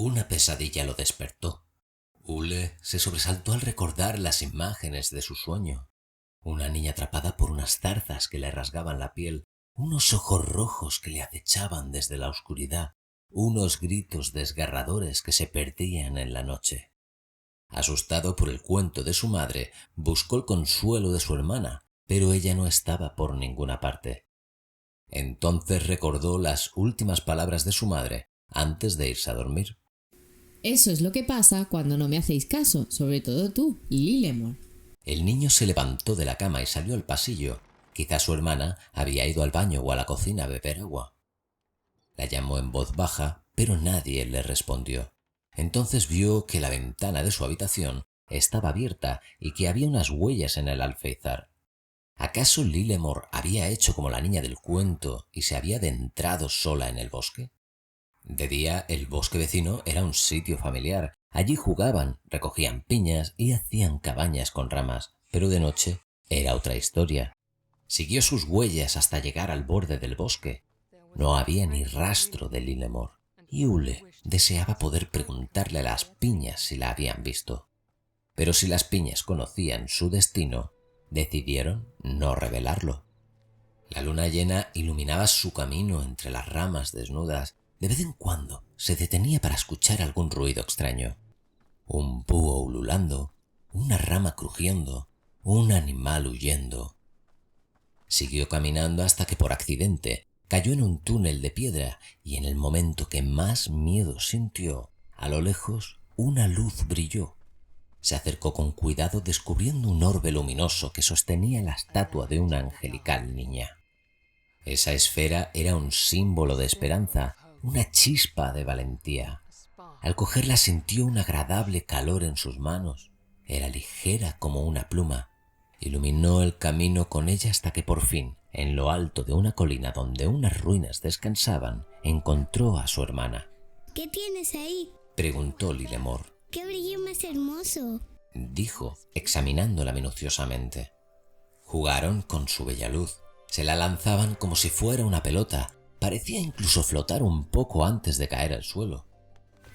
Una pesadilla lo despertó. Ule se sobresaltó al recordar las imágenes de su sueño. Una niña atrapada por unas zarzas que le rasgaban la piel, unos ojos rojos que le acechaban desde la oscuridad, unos gritos desgarradores que se perdían en la noche. Asustado por el cuento de su madre, buscó el consuelo de su hermana, pero ella no estaba por ninguna parte. Entonces recordó las últimas palabras de su madre antes de irse a dormir. Eso es lo que pasa cuando no me hacéis caso, sobre todo tú, Lilemore. El niño se levantó de la cama y salió al pasillo. Quizá su hermana había ido al baño o a la cocina a beber agua. La llamó en voz baja, pero nadie le respondió. Entonces vio que la ventana de su habitación estaba abierta y que había unas huellas en el alféizar. ¿Acaso Lilemore había hecho como la niña del cuento y se había adentrado sola en el bosque? De día, el bosque vecino era un sitio familiar. Allí jugaban, recogían piñas y hacían cabañas con ramas, pero de noche era otra historia. Siguió sus huellas hasta llegar al borde del bosque. No había ni rastro de Lilemore, y Ule deseaba poder preguntarle a las piñas si la habían visto. Pero si las piñas conocían su destino, decidieron no revelarlo. La luna llena iluminaba su camino entre las ramas desnudas. De vez en cuando se detenía para escuchar algún ruido extraño. Un búho ululando, una rama crujiendo, un animal huyendo. Siguió caminando hasta que por accidente cayó en un túnel de piedra y en el momento que más miedo sintió, a lo lejos una luz brilló. Se acercó con cuidado descubriendo un orbe luminoso que sostenía la estatua de una angelical niña. Esa esfera era un símbolo de esperanza, una chispa de valentía. Al cogerla sintió un agradable calor en sus manos. Era ligera como una pluma. Iluminó el camino con ella hasta que por fin, en lo alto de una colina donde unas ruinas descansaban, encontró a su hermana. ¿Qué tienes ahí? Preguntó Lilemore. ¡Qué brillo más hermoso! Dijo, examinándola minuciosamente. Jugaron con su bella luz. Se la lanzaban como si fuera una pelota. Parecía incluso flotar un poco antes de caer al suelo.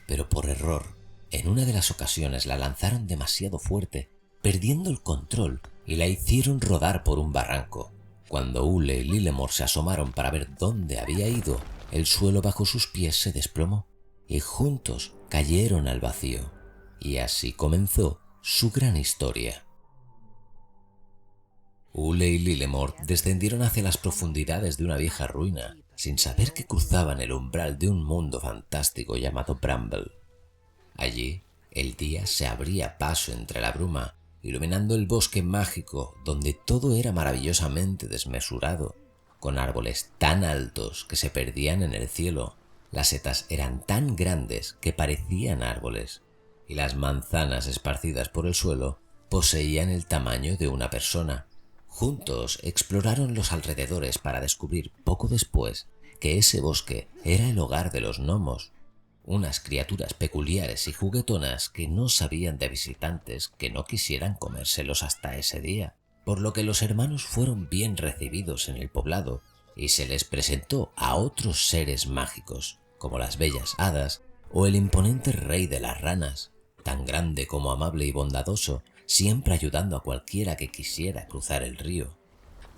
Pero por error, en una de las ocasiones la lanzaron demasiado fuerte, perdiendo el control y la hicieron rodar por un barranco. Cuando Ule y Lilemore se asomaron para ver dónde había ido, el suelo bajo sus pies se desplomó y juntos cayeron al vacío. Y así comenzó su gran historia. Ule y Lilemore descendieron hacia las profundidades de una vieja ruina, sin saber que cruzaban el umbral de un mundo fantástico llamado Bramble. Allí, el día se abría paso entre la bruma, iluminando el bosque mágico donde todo era maravillosamente desmesurado, con árboles tan altos que se perdían en el cielo. Las setas eran tan grandes que parecían árboles, y las manzanas esparcidas por el suelo poseían el tamaño de una persona. Juntos exploraron los alrededores para descubrir poco después que ese bosque era el hogar de los gnomos, unas criaturas peculiares y juguetonas que no sabían de visitantes que no quisieran comérselos hasta ese día, por lo que los hermanos fueron bien recibidos en el poblado y se les presentó a otros seres mágicos, como las bellas hadas o el imponente rey de las ranas, tan grande como amable y bondadoso, siempre ayudando a cualquiera que quisiera cruzar el río.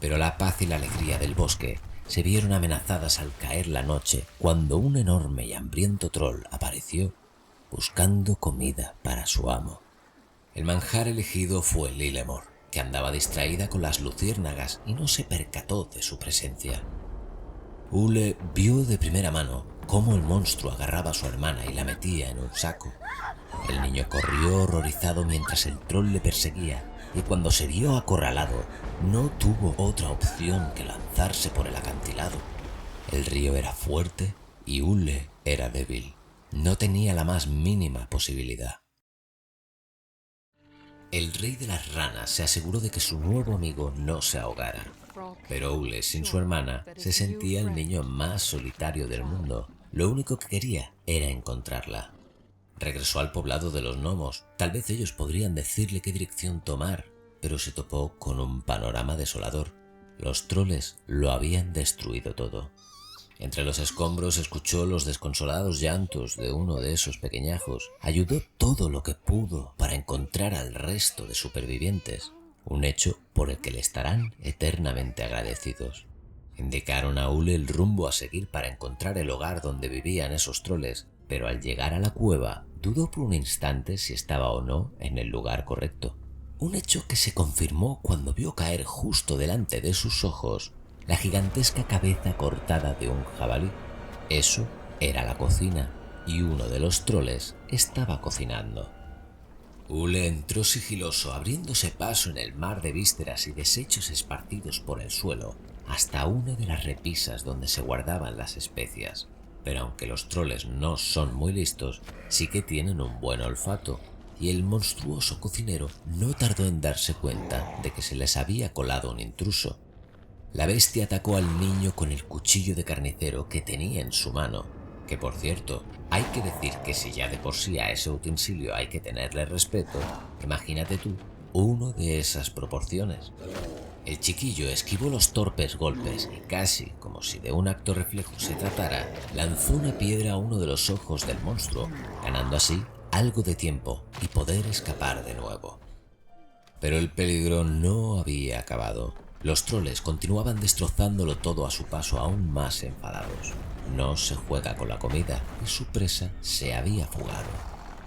Pero la paz y la alegría del bosque se vieron amenazadas al caer la noche cuando un enorme y hambriento troll apareció buscando comida para su amo. El manjar elegido fue Lilemore, que andaba distraída con las luciérnagas y no se percató de su presencia. Ule vio de primera mano cómo el monstruo agarraba a su hermana y la metía en un saco. El niño corrió horrorizado mientras el troll le perseguía y cuando se vio acorralado no tuvo otra opción que lanzarse por el acantilado. El río era fuerte y Ule era débil. No tenía la más mínima posibilidad. El rey de las ranas se aseguró de que su nuevo amigo no se ahogara. Pero Ule, sin su hermana, se sentía el niño más solitario del mundo. Lo único que quería era encontrarla. Regresó al poblado de los gnomos. Tal vez ellos podrían decirle qué dirección tomar, pero se topó con un panorama desolador. Los troles lo habían destruido todo. Entre los escombros escuchó los desconsolados llantos de uno de esos pequeñajos. Ayudó todo lo que pudo para encontrar al resto de supervivientes, un hecho por el que le estarán eternamente agradecidos. Indicaron a Ule el rumbo a seguir para encontrar el hogar donde vivían esos troles, pero al llegar a la cueva dudó por un instante si estaba o no en el lugar correcto. Un hecho que se confirmó cuando vio caer justo delante de sus ojos la gigantesca cabeza cortada de un jabalí. Eso era la cocina, y uno de los troles estaba cocinando. Ule entró sigiloso, abriéndose paso en el mar de vísceras y desechos esparcidos por el suelo, hasta una de las repisas donde se guardaban las especias. Pero aunque los troles no son muy listos, sí que tienen un buen olfato, y el monstruoso cocinero no tardó en darse cuenta de que se les había colado un intruso. La bestia atacó al niño con el cuchillo de carnicero que tenía en su mano, que por cierto, hay que decir que si ya de por sí a ese utensilio hay que tenerle respeto, imagínate tú uno de esas proporciones. El chiquillo esquivó los torpes golpes y casi, como si de un acto reflejo se tratara, lanzó una piedra a uno de los ojos del monstruo, ganando así algo de tiempo y poder escapar de nuevo. Pero el peligro no había acabado. Los troles continuaban destrozándolo todo a su paso, aún más enfadados. No se juega con la comida y su presa se había fugado.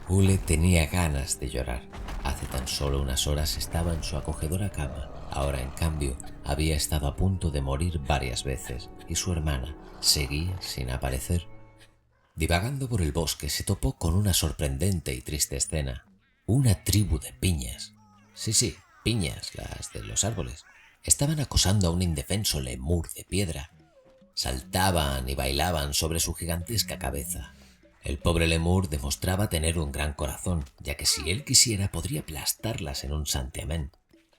Ule tenía ganas de llorar. Hace tan solo unas horas estaba en su acogedora cama. Ahora, en cambio, había estado a punto de morir varias veces y su hermana seguía sin aparecer. Divagando por el bosque se topó con una sorprendente y triste escena. Una tribu de piñas. Sí, piñas, las de los árboles. Estaban acosando a un indefenso lemur de piedra. Saltaban y bailaban sobre su gigantesca cabeza. El pobre lemur demostraba tener un gran corazón, ya que si él quisiera podría aplastarlas en un santiamén.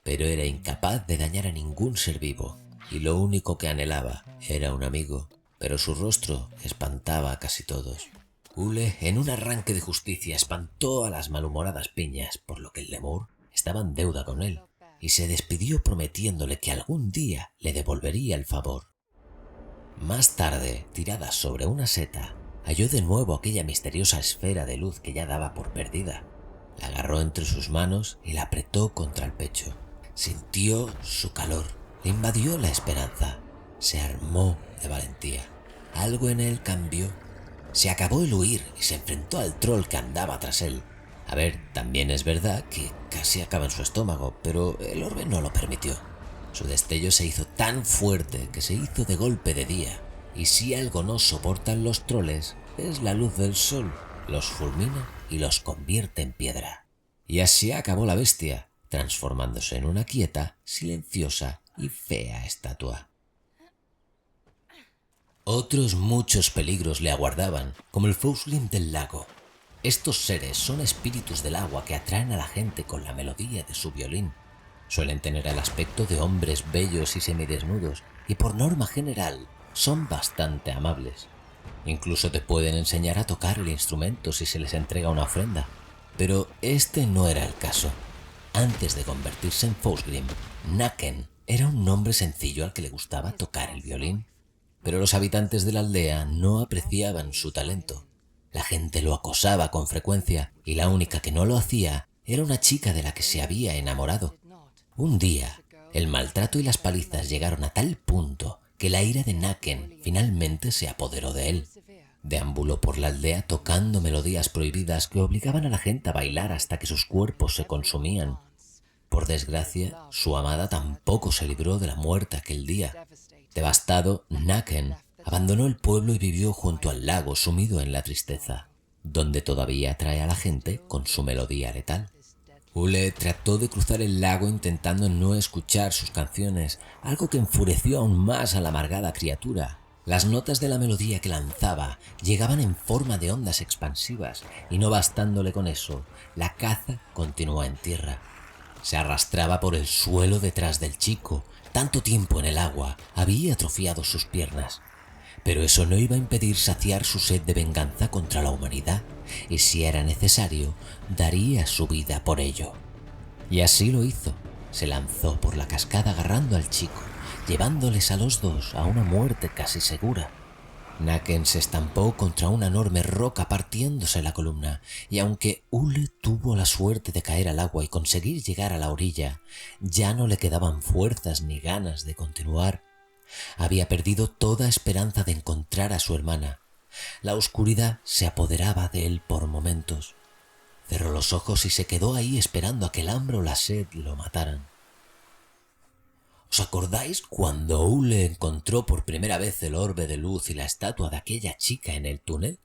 Pero era incapaz de dañar a ningún ser vivo, y lo único que anhelaba era un amigo, pero su rostro espantaba a casi todos. Ule, en un arranque de justicia, espantó a las malhumoradas piñas, por lo que el lemur estaba en deuda con él, y se despidió prometiéndole que algún día le devolvería el favor. Más tarde, tirada sobre una seta, halló de nuevo aquella misteriosa esfera de luz que ya daba por perdida. La agarró entre sus manos y la apretó contra el pecho. Sintió su calor, le invadió la esperanza. Se armó de valentía. Algo en él cambió. Se acabó el huir y se enfrentó al troll que andaba tras él. A ver, también es verdad que casi acaba en su estómago, pero el orbe no lo permitió. Su destello se hizo tan fuerte que se hizo de golpe de día. Y si algo no soportan los troles, es la luz del sol. Los fulmina y los convierte en piedra. Y así acabó la bestia, transformándose en una quieta, silenciosa y fea estatua. Otros muchos peligros le aguardaban, como el Fosgrim del lago. Estos seres son espíritus del agua que atraen a la gente con la melodía de su violín. Suelen tener el aspecto de hombres bellos y semidesnudos, y por norma general son bastante amables. Incluso te pueden enseñar a tocar el instrumento si se les entrega una ofrenda. Pero este no era el caso. Antes de convertirse en Fosgrim, Naken era un hombre sencillo al que le gustaba tocar el violín. Pero los habitantes de la aldea no apreciaban su talento. La gente lo acosaba con frecuencia y la única que no lo hacía era una chica de la que se había enamorado. Un día, el maltrato y las palizas llegaron a tal punto que la ira de Naken finalmente se apoderó de él. Deambuló por la aldea tocando melodías prohibidas que obligaban a la gente a bailar hasta que sus cuerpos se consumían. Por desgracia, su amada tampoco se libró de la muerte aquel día. Devastado, Naken abandonó el pueblo y vivió junto al lago sumido en la tristeza, donde todavía atrae a la gente con su melodía letal. Ule trató de cruzar el lago intentando no escuchar sus canciones, algo que enfureció aún más a la amargada criatura. Las notas de la melodía que lanzaba llegaban en forma de ondas expansivas, y no bastándole con eso, la caza continuó en tierra. Se arrastraba por el suelo detrás del chico. Tanto tiempo en el agua había atrofiado sus piernas. Pero eso no iba a impedir saciar su sed de venganza contra la humanidad, y si era necesario, daría su vida por ello. Y así lo hizo. Se lanzó por la cascada agarrando al chico, llevándoles a los dos a una muerte casi segura. Naken se estampó contra una enorme roca partiéndose la columna, y aunque Ule tuvo la suerte de caer al agua y conseguir llegar a la orilla, ya no le quedaban fuerzas ni ganas de continuar. Había perdido toda esperanza de encontrar a su hermana. La oscuridad se apoderaba de él por momentos. Cerró los ojos y se quedó ahí esperando a que el hambre o la sed lo mataran. ¿Os acordáis cuando Ule encontró por primera vez el orbe de luz y la estatua de aquella chica en el túnel?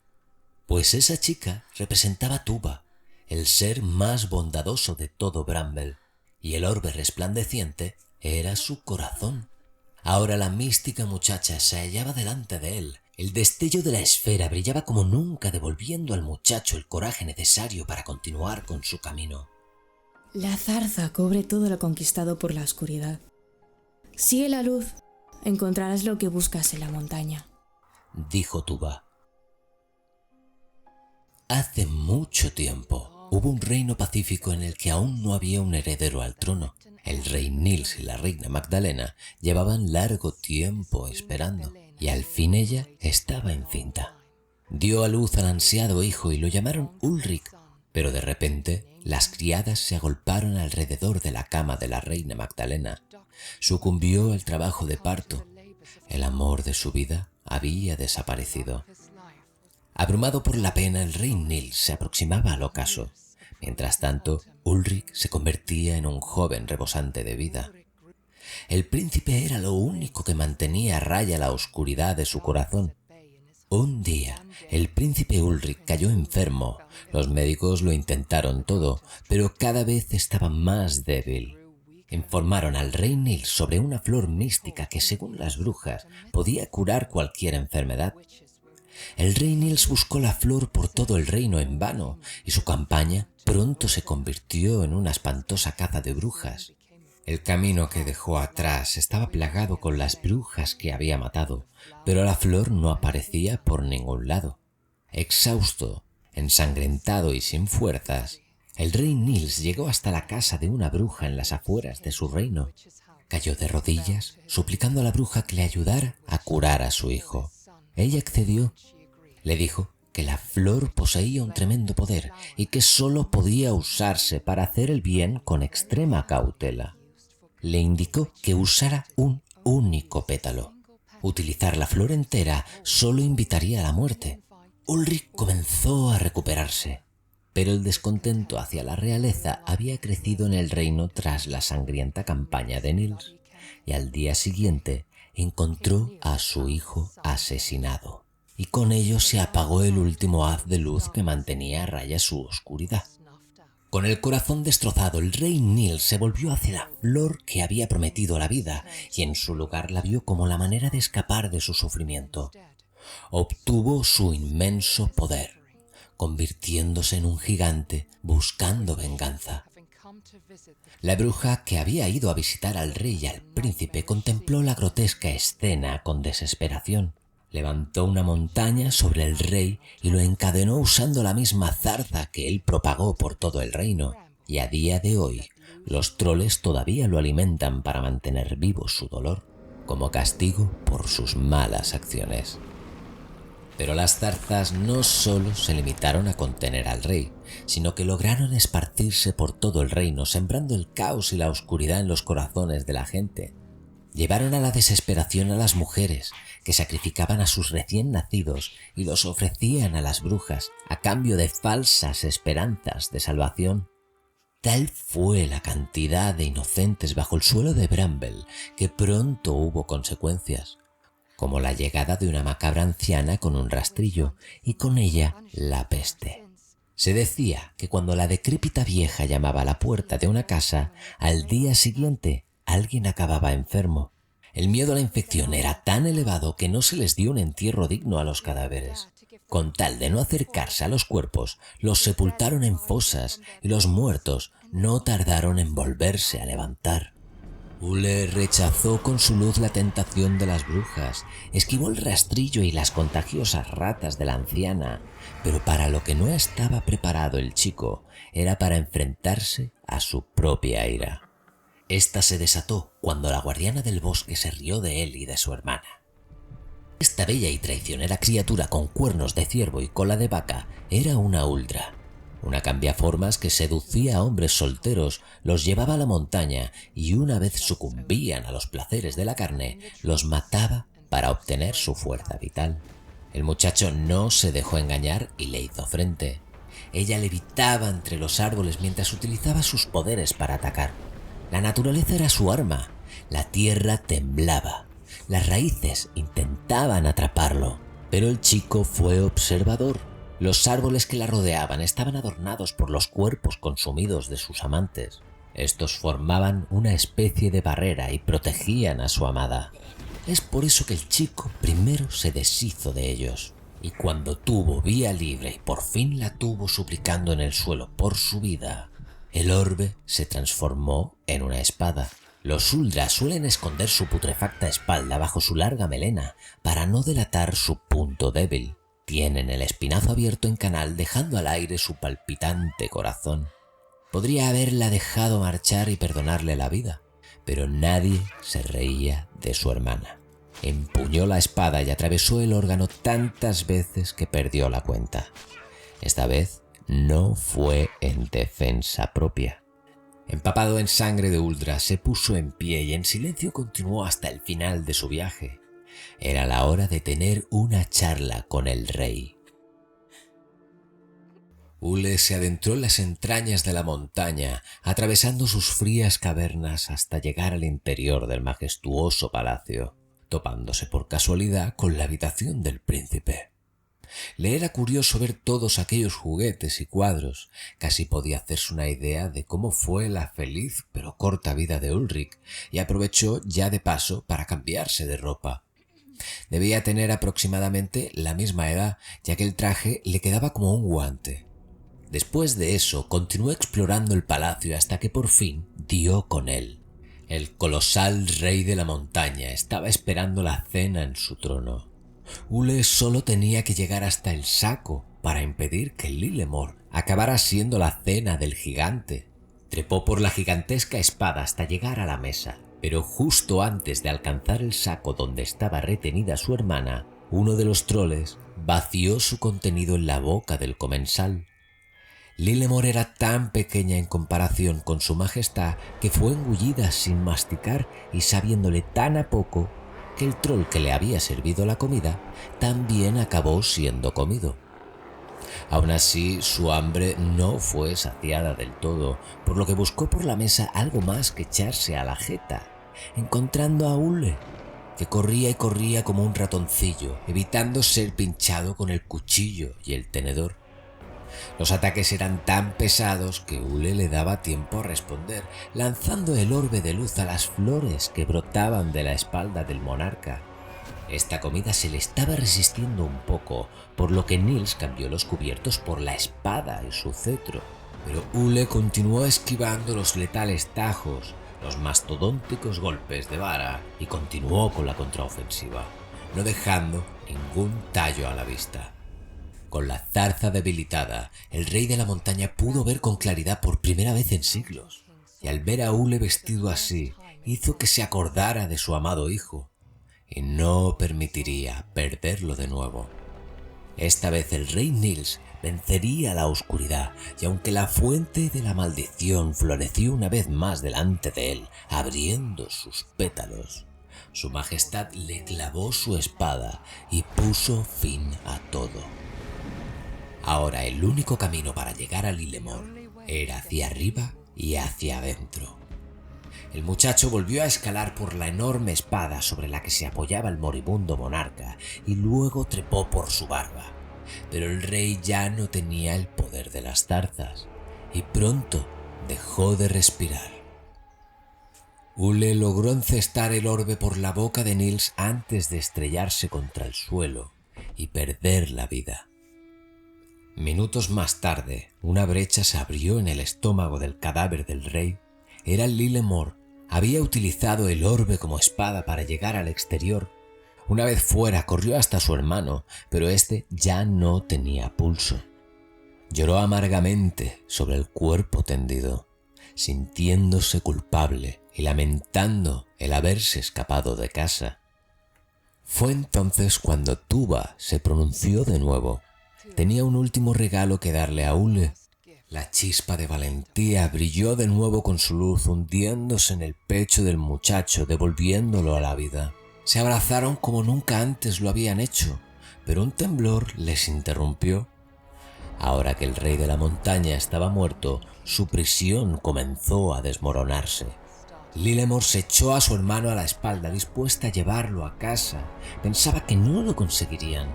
Pues esa chica representaba a Tuba, el ser más bondadoso de todo Bramble, y el orbe resplandeciente era su corazón. Ahora la mística muchacha se hallaba delante de él. El destello de la esfera brillaba como nunca, devolviendo al muchacho el coraje necesario para continuar con su camino. La zarza cubre todo lo conquistado por la oscuridad. Sigue la luz, encontrarás lo que buscas en la montaña, dijo Tuba. Hace mucho tiempo hubo un reino pacífico en el que aún no había un heredero al trono. El rey Nils y la reina Magdalena llevaban largo tiempo esperando, y al fin ella estaba encinta. Dio a luz al ansiado hijo y lo llamaron Ulrich, pero de repente las criadas se agolparon alrededor de la cama de la reina Magdalena. Sucumbió al trabajo de parto. El amor de su vida había desaparecido. Abrumado por la pena, el rey Nils se aproximaba al ocaso. Mientras tanto, Ulrich se convertía en un joven rebosante de vida. El príncipe era lo único que mantenía a raya la oscuridad de su corazón. Un día, el príncipe Ulrich cayó enfermo. Los médicos lo intentaron todo, pero cada vez estaba más débil. Informaron al rey Nils sobre una flor mística que, según las brujas, podía curar cualquier enfermedad. El rey Nils buscó la flor por todo el reino en vano, y su campaña pronto se convirtió en una espantosa caza de brujas. El camino que dejó atrás estaba plagado con las brujas que había matado, pero la flor no aparecía por ningún lado. Exhausto, ensangrentado y sin fuerzas, el rey Nils llegó hasta la casa de una bruja en las afueras de su reino. Cayó de rodillas, suplicando a la bruja que le ayudara a curar a su hijo. Ella accedió. Le dijo que la flor poseía un tremendo poder y que solo podía usarse para hacer el bien con extrema cautela. Le indicó que usara un único pétalo. Utilizar la flor entera solo invitaría a la muerte. Ulrich comenzó a recuperarse, pero el descontento hacia la realeza había crecido en el reino tras la sangrienta campaña de Nils, y al día siguiente encontró a su hijo asesinado, y con ello se apagó el último haz de luz que mantenía a raya su oscuridad. Con el corazón destrozado, el rey Nils se volvió hacia la flor que había prometido la vida, y en su lugar la vio como la manera de escapar de su sufrimiento. Obtuvo su inmenso poder, convirtiéndose en un gigante buscando venganza. La bruja, que había ido a visitar al rey y al príncipe, contempló la grotesca escena con desesperación. Levantó una montaña sobre el rey y lo encadenó usando la misma zarza que él propagó por todo el reino, y a día de hoy los troles todavía lo alimentan para mantener vivo su dolor, como castigo por sus malas acciones. Pero las zarzas no solo se limitaron a contener al rey, sino que lograron esparcirse por todo el reino, sembrando el caos y la oscuridad en los corazones de la gente. Llevaron a la desesperación a las mujeres, que sacrificaban a sus recién nacidos y los ofrecían a las brujas a cambio de falsas esperanzas de salvación. Tal fue la cantidad de inocentes bajo el suelo de Bramble que pronto hubo consecuencias, como la llegada de una macabra anciana con un rastrillo y con ella la peste. Se decía que cuando la decrépita vieja llamaba a la puerta de una casa, al día siguiente alguien acababa enfermo. El miedo a la infección era tan elevado que no se les dio un entierro digno a los cadáveres. Con tal de no acercarse a los cuerpos, los sepultaron en fosas y los muertos no tardaron en volverse a levantar. Ule rechazó con su luz la tentación de las brujas, esquivó el rastrillo y las contagiosas ratas de la anciana, pero para lo que no estaba preparado el chico era para enfrentarse a su propia ira. Esta se desató cuando la guardiana del bosque se rió de él y de su hermana. Esta bella y traicionera criatura con cuernos de ciervo y cola de vaca era una Uldra, una cambiaformas que seducía a hombres solteros, los llevaba a la montaña y una vez sucumbían a los placeres de la carne, los mataba para obtener su fuerza vital. El muchacho no se dejó engañar y le hizo frente. Ella levitaba entre los árboles mientras utilizaba sus poderes para atacar. La naturaleza era su arma, la tierra temblaba. Las raíces intentaban atraparlo, pero el chico fue observador. Los árboles que la rodeaban estaban adornados por los cuerpos consumidos de sus amantes. Estos formaban una especie de barrera y protegían a su amada. Es por eso que el chico primero se deshizo de ellos, y cuando tuvo vía libre y por fin la tuvo suplicando en el suelo por su vida, el orbe se transformó en una espada. Los Uldra suelen esconder su putrefacta espalda bajo su larga melena para no delatar su punto débil. Tienen el espinazo abierto en canal dejando al aire su palpitante corazón. Podría haberla dejado marchar y perdonarle la vida, pero nadie se reía de su hermana. Empuñó la espada y atravesó el órgano tantas veces que perdió la cuenta. Esta vez no fue en defensa propia. Empapado en sangre de Uldra, se puso en pie y en silencio continuó hasta el final de su viaje. Era la hora de tener una charla con el rey. Ule se adentró en las entrañas de la montaña, atravesando sus frías cavernas hasta llegar al interior del majestuoso palacio, topándose por casualidad con la habitación del príncipe. Le era curioso ver todos aquellos juguetes y cuadros. Casi podía hacerse una idea de cómo fue la feliz pero corta vida de Ulrich, y aprovechó ya de paso para cambiarse de ropa. Debía tener aproximadamente la misma edad, ya que el traje le quedaba como un guante. Después de eso, continuó explorando el palacio hasta que por fin dio con él. El colosal rey de la montaña estaba esperando la cena en su trono. Ule solo tenía que llegar hasta el saco para impedir que Lilemor acabara siendo la cena del gigante. Trepó por la gigantesca espada hasta llegar a la mesa, pero justo antes de alcanzar el saco donde estaba retenida su hermana, uno de los troles vació su contenido en la boca del comensal. Lilemor era tan pequeña en comparación con su majestad que fue engullida sin masticar y sabiéndole tan a poco que el troll que le había servido la comida también acabó siendo comido. Aún así, su hambre no fue saciada del todo, por lo que buscó por la mesa algo más que echarse a la jeta, encontrando a Ule, que corría y corría como un ratoncillo, evitando ser pinchado con el cuchillo y el tenedor. Los ataques eran tan pesados que Ule le daba tiempo a responder, lanzando el orbe de luz a las flores que brotaban de la espalda del monarca. Esta comida se le estaba resistiendo un poco, por lo que Nils cambió los cubiertos por la espada y su cetro. Pero Ule continuó esquivando los letales tajos, los mastodónticos golpes de vara y continuó con la contraofensiva, no dejando ningún tallo a la vista. Con la zarza debilitada, el rey de la montaña pudo ver con claridad por primera vez en siglos, y al ver a Ule vestido así, hizo que se acordara de su amado hijo, y no permitiría perderlo de nuevo. Esta vez el rey Nils vencería la oscuridad, y aunque la fuente de la maldición floreció una vez más delante de él, abriendo sus pétalos, su majestad le clavó su espada y puso fin a todo. Ahora el único camino para llegar a Lilemor era hacia arriba y hacia adentro. El muchacho volvió a escalar por la enorme espada sobre la que se apoyaba el moribundo monarca y luego trepó por su barba. Pero el rey ya no tenía el poder de las zarzas y pronto dejó de respirar. Ule logró encestar el orbe por la boca de Nils antes de estrellarse contra el suelo y perder la vida. Minutos más tarde, una brecha se abrió en el estómago del cadáver del rey. Era Lilemor. Había utilizado el orbe como espada para llegar al exterior. Una vez fuera, corrió hasta su hermano, pero este ya no tenía pulso. Lloró amargamente sobre el cuerpo tendido, sintiéndose culpable y lamentando el haberse escapado de casa. Fue entonces cuando Tuba se pronunció de nuevo. Tenía un último regalo que darle a Ule. La chispa de valentía brilló de nuevo con su luz, hundiéndose en el pecho del muchacho, devolviéndolo a la vida. Se abrazaron como nunca antes lo habían hecho, pero un temblor les interrumpió. Ahora que el rey de la montaña estaba muerto, su prisión comenzó a desmoronarse. Lilemore se echó a su hermano a la espalda, dispuesta a llevarlo a casa. Pensaba que no lo conseguirían,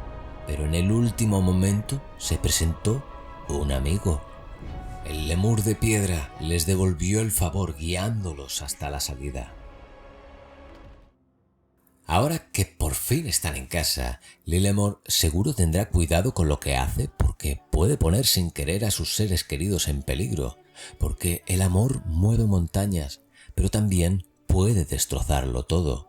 pero en el último momento se presentó un amigo. El lemur de piedra les devolvió el favor, guiándolos hasta la salida. Ahora que por fin están en casa, Lilemore seguro tendrá cuidado con lo que hace, porque puede poner sin querer a sus seres queridos en peligro, porque el amor mueve montañas, pero también puede destrozarlo todo.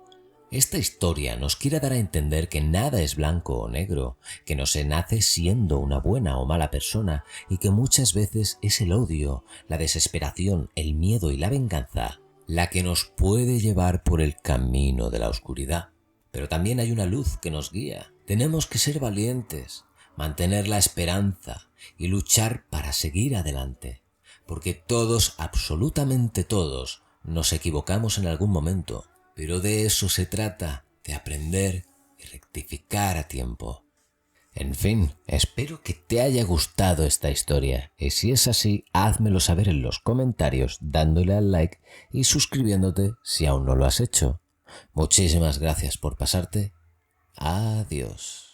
Esta historia nos quiere dar a entender que nada es blanco o negro, que no se nace siendo una buena o mala persona y que muchas veces es el odio, la desesperación, el miedo y la venganza la que nos puede llevar por el camino de la oscuridad. Pero también hay una luz que nos guía. Tenemos que ser valientes, mantener la esperanza y luchar para seguir adelante, porque todos, absolutamente todos, nos equivocamos en algún momento. Pero de eso se trata, de aprender y rectificar a tiempo. En fin, espero que te haya gustado esta historia, y si es así, házmelo saber en los comentarios dándole al like y suscribiéndote si aún no lo has hecho. Muchísimas gracias por pasarte. Adiós.